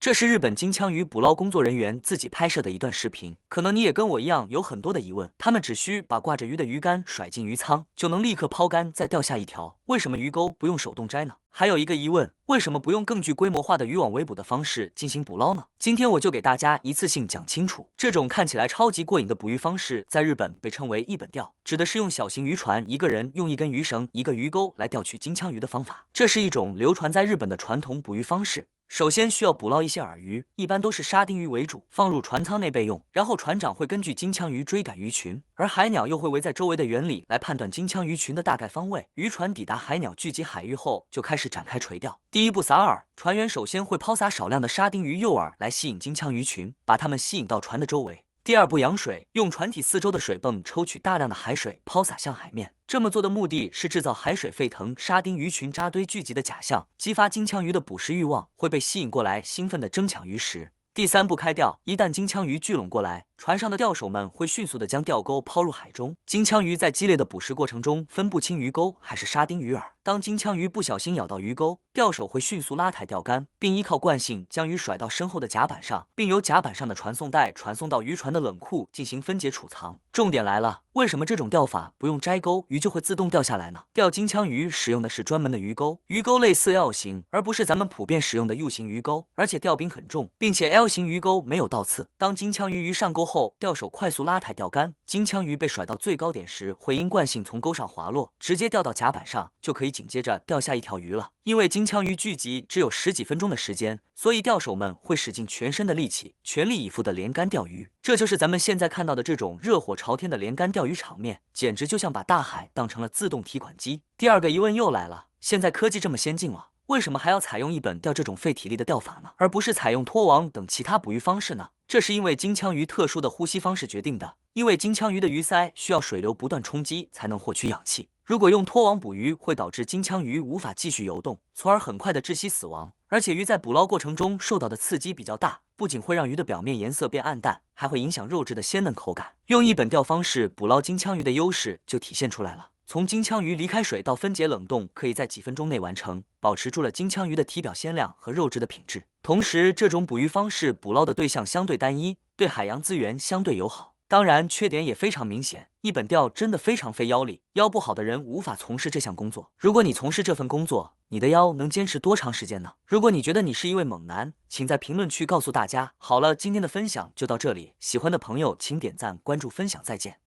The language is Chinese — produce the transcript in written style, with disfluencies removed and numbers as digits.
这是日本金枪鱼捕捞工作人员自己拍摄的一段视频，可能你也跟我一样有很多的疑问。他们只需把挂着鱼的鱼竿甩进鱼仓，就能立刻抛竿再钓下一条。为什么鱼钩不用手动摘呢？还有一个疑问，为什么不用更具规模化的渔网围捕的方式进行捕捞呢？今天我就给大家一次性讲清楚。这种看起来超级过瘾的捕鱼方式，在日本被称为一本钓，指的是用小型渔船一个人用一根鱼绳、一个鱼钩来钓取金枪鱼的方法。这是一种流传在日本的传统捕鱼方式。首先需要捕捞一些饵鱼，一般都是沙丁鱼为主，放入船舱内备用。然后船长会根据金枪鱼追赶鱼群，而海鸟又会围在周围的原理来判断金枪鱼群的大概方位。渔船抵达海鸟聚集海域后，就开始展开垂钓。第一步撒饵，船员首先会抛洒少量的沙丁鱼诱饵来吸引金枪鱼群，把它们吸引到船的周围。第二步扬水，用船体四周的水泵抽取大量的海水，抛洒向海面。这么做的目的是制造海水沸腾、沙丁鱼群扎堆聚集的假象，激发金枪鱼的捕食欲望，会被吸引过来，兴奋地争抢鱼食。第三步开钓，一旦金枪鱼聚拢过来，船上的钓手们会迅速地将钓钩抛入海中。金枪鱼在激烈的捕食过程中分不清鱼钩还是沙丁鱼饵，当金枪鱼不小心咬到鱼钩，钓手会迅速拉抬钓竿，并依靠惯性将鱼甩到身后的甲板上，并由甲板上的传送带传送到渔船的冷库进行分解储藏。重点来了，为什么这种钓法不用摘钩，鱼就会自动掉下来呢？钓金枪鱼使用的是专门的鱼钩，鱼钩类似 L 型，而不是咱们普遍使用的 U 型鱼钩，而且钓柄很重，并且 L 型鱼钩没有倒刺。当金枪鱼上钩后，钓手快速拉抬钓竿，金枪鱼被甩到最高点时，会因惯性从钩上滑落，直接掉到甲板上，就可以紧接着钓下一条鱼了。因为金枪鱼聚集只有十几分钟的时间，所以钓手们会使尽全身的力气，全力以赴的连竿钓鱼。这就是咱们现在看到的这种热火朝天的连竿钓鱼场面，简直就像把大海当成了自动提款机。第二个疑问又来了，现在科技这么先进了，为什么还要采用一本钓这种费体力的钓法呢？而不是采用拖网等其他捕鱼方式呢？这是因为金枪鱼特殊的呼吸方式决定的，因为金枪鱼的鱼鳃需要水流不断冲击才能获取氧气。如果用拖网捕鱼，会导致金枪鱼无法继续游动，从而很快的窒息死亡。而且鱼在捕捞过程中受到的刺激比较大，不仅会让鱼的表面颜色变暗淡，还会影响肉质的鲜嫩口感。用一本钓方式捕捞金枪鱼的优势就体现出来了。从金枪鱼离开水到分解冷冻，可以在几分钟内完成，保持住了金枪鱼的体表鲜亮和肉质的品质。同时，这种捕鱼方式捕捞的对象相对单一，对海洋资源相对友好。当然，缺点也非常明显，一本钓真的非常费腰力，腰不好的人无法从事这项工作。如果你从事这份工作，你的腰能坚持多长时间呢？如果你觉得你是一位猛男，请在评论区告诉大家。好了，今天的分享就到这里，喜欢的朋友请点赞、关注、分享，再见。